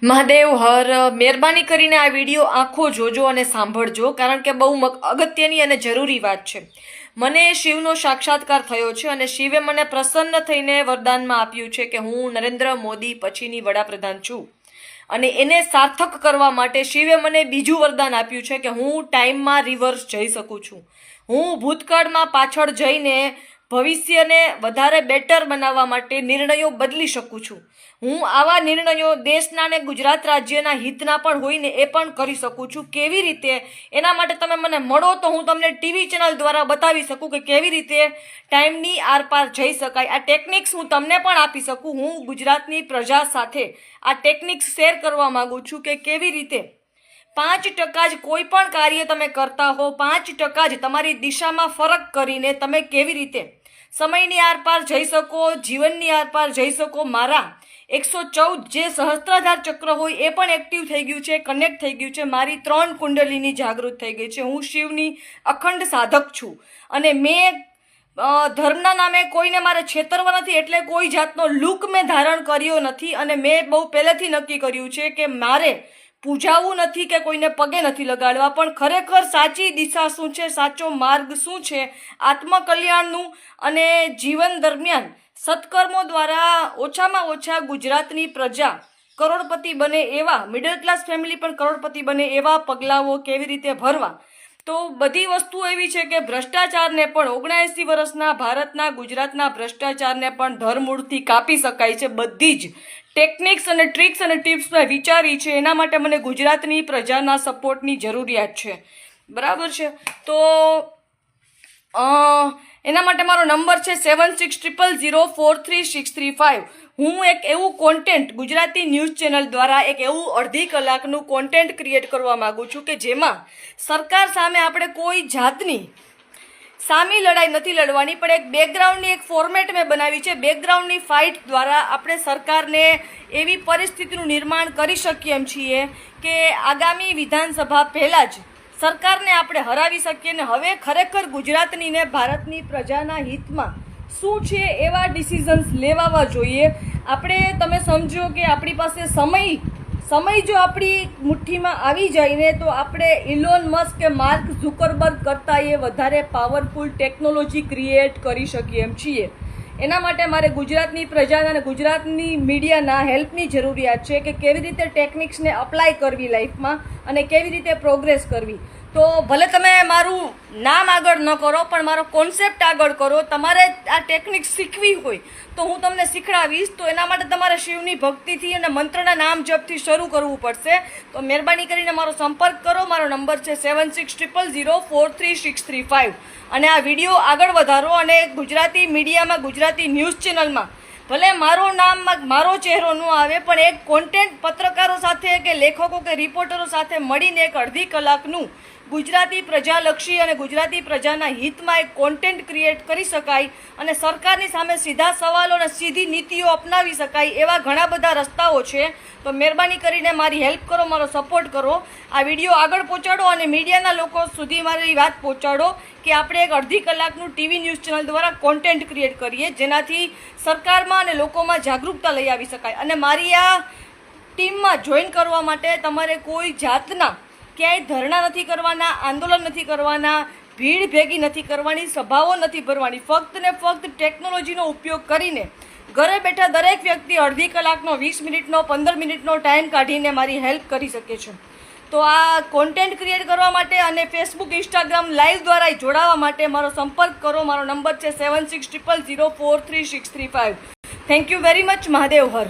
મહાદેવ હર મહેરબાની કરીને આ વિડીયો આખો જોજો અને સાંભળજો, કારણ કે બહુ અગત્યની અને જરૂરી વાત છે. મને શિવનો સાક્ષાત્કાર થયો છે અને શિવે મને પ્રસન્ન થઈને વરદાનમાં આપ્યું છે કે હું નરેન્દ્ર મોદી પછીની વડાપ્રધાન છું. અને એને સાર્થક કરવા માટે શિવે મને બીજું વરદાન આપ્યું છે કે હું ટાઈમમાં રિવર્સ જઈ શકું છું. હું ભૂતકાળમાં પાછળ જઈને ભવિષ્યને વધારે બેટર બનાવવા માટે નિર્ણયો બદલી શકું છું. હું આવા નિર્ણયો દેશના અને ગુજરાત રાજ્યના હિતના પણ હોય ને એ પણ કરી શકું છું. કેવી રીતે? એના માટે તમે મને મળો તો હું તમને ટીવી ચેનલ દ્વારા બતાવી શકું કે કેવી રીતે ટાઈમની આરપાર જઈ શકાય. આ ટેકનિક્સ હું તમને પણ આપી શકું. હું ગુજરાતની પ્રજા સાથે આ ટેકનિક્સ શેર કરવા માગું છું કે કેવી રીતે 5% જ કોઈ પણ કાર્ય તમે કરતા હો, 5% જ તમારી દિશામાં ફરક કરીને તમે કેવી રીતે સમયની આરપાર જઈ શકો, જીવનની આરપાર જઈ શકો. મારા 114 જે સહસ્ત્રાધાર ચક્ર હોય એ પણ એક્ટિવ થઈ ગયું છે, કનેક્ટ થઈ ગયું છે. મારી 3 કુંડલીની જાગૃત થઈ ગઈ છે. હું શિવની અખંડ સાધક છું અને મેં ધર્મના નામે કોઈને મારે છેતરવા નથી, એટલે કોઈ જાતનો લુક મેં ધારણ કર્યો નથી. અને મેં બહુ પહેલેથી નક્કી કર્યું છે કે મારે પૂજાવું નથી કે કોઈને પગે નથી લગાડવા, પણ ખરેખર સાચી દિશા શું છે, સાચો માર્ગ શું છે, આત્મકલ્યાણનું અને જીવન દરમિયાન સત્કર્મો દ્વારા ઓછામાં ઓછા ગુજરાતની પ્રજા કરોડપતિ બને એવા, મિડલ ક્લાસ ફેમિલી પણ કરોડપતિ બને એવા પગલાઓ કેવી રીતે ભરવા. તો બધી વસ્તુ એવી છે કે ભ્રષ્ટાચારને પણ 79 વર્ષના ભારતના ગુજરાતના ભ્રષ્ટાચારને પણ ધરમૂળથી કાપી શકાય છે. બધી જ ટેકનિક્સ અને ટ્રિક્સ અને ટિપ્સ મેં વિચારી છે. એના માટે મને ગુજરાતની પ્રજાના સપોર્ટની જરૂરિયાત છે. બરાબર છે? તો એના માટે મારો નંબર છે 7600043635. હું એક એવું કોન્ટેન્ટ ગુજરાતી ન્યૂઝ ચેનલ દ્વારા એક એવું અડધી કલાકનું કોન્ટેન્ટ ક્રિએટ કરવા માગું છું કે જેમાં સરકાર સામે આપણે કોઈ જાતની સામી લડાઈ નથી લડવાની, પણ એક બેકગ્રાઉન્ડની એક ફોર્મેટ મેં બનાવી છે. બેકગ્રાઉન્ડની ફાઇટ દ્વારા આપણે સરકારને એવી પરિસ્થિતિનું નિર્માણ કરી શકીએ એમ છીએ કે આગામી વિધાનસભા પહેલાં જ સરકારને આપણે હરાવી શકીએ. ને હવે ખરેખર ગુજરાતની ને ભારતની પ્રજાના હિતમાં શું છે એવા ડિસિઝન્સ લેવાવા જોઈએ. આપણે તમે સમજો કે આપણી પાસે સમય જો આપણી મુઠ્ઠીમાં આવી જાય ને તો આપણે ઇલોન મસ્ક કે માર્ક ઝુકરબર્ગ કરતાં એ વધારે પાવરફુલ ટેકનોલોજી ક્રિએટ કરી શકીએ એમ છીએ. એના માટે મારે ગુજરાતની પ્રજાના અને ગુજરાતની મીડિયાના હેલ્પની જરૂરિયાત છે કે કેવી રીતે ટેકનિક્સને અપ્લાય કરવી લાઈફમાં અને કેવી રીતે પ્રોગ્રેસ કરવી. તો ભલે તમે મારું નામ આગળ ન કરો પણ મારો કોન્સેપ્ટ આગળ કરો. તમારે આ ટેકનિક શીખવી હોય તો હું તમને શીખડાવીશ. તો એના માટે તમારે શિવની ભક્તિથી અને મંત્રના નામ જપથી શરૂ કરવું પડશે. તો મહેરબાની કરીને મારો સંપર્ક કરો. મારો નંબર છે 7600043635. અને આ વિડીયો આગળ વધારો અને ગુજરાતી મીડિયામાં, ગુજરાતી ન્યૂઝ ચેનલમાં ભલે મારું નામ, મારો ચહેરો ન આવે પણ એક કોન્ટેન્ટ પત્રકારો સાથે કે લેખકો કે રિપોર્ટરો સાથે મળીને એક અડધી કલાકનું ગુજરાતી પ્રજાલક્ષી અને ગુજરાતી પ્રજાના હિતમાં એક કોન્ટેન્ટ ક્રિએટ કરી શકાય અને સરકારની સામે સીધા સવાલો અને સીધી નીતિઓ અપનાવી શકાય એવા ઘણા બધા રસ્તાઓ છે. તો મહેરબાની કરીને મારી હેલ્પ કરો, મારો સપોર્ટ કરો. આ વિડીયો આગળ પહોંચાડો અને મીડિયાના લોકો સુધી મારી વાત પહોંચાડો કે આપણે એક અડધી કલાકનું ટીવી ન્યૂઝ ચેનલ દ્વારા કોન્ટેન્ટ ક્રિએટ કરીએ જેનાથી સરકારમાં અને લોકોમાં જાગૃતતા લઈ આવી શકાય. અને મારી આ ટીમમાં જોઈન કરવા માટે તમારે કોઈ જાતના ક્યાંય ધરણા નથી કરવાના, આંદોલન નથી કરવાના, ભીડ ભેગી નથી કરવાની, સભાઓ નથી ભરવાની. ફક્ત ને ફક્ત ટેકનોલોજીનો ઉપયોગ કરીને ઘરે બેઠા દરેક વ્યક્તિ અડધી કલાકનો, 20 મિનિટનો, 15 મિનિટનો ટાઈમ કાઢીને મારી હેલ્પ કરી શકે છે. તો આ કોન્ટેન્ટ ક્રિએટ કરવા માટે અને ફેસબુક, ઇન્સ્ટાગ્રામ લાઈવ દ્વારા જોડાવા માટે મારો સંપર્ક કરો. મારો નંબર છે 7600043635. Thank you very much. Mahadev Har.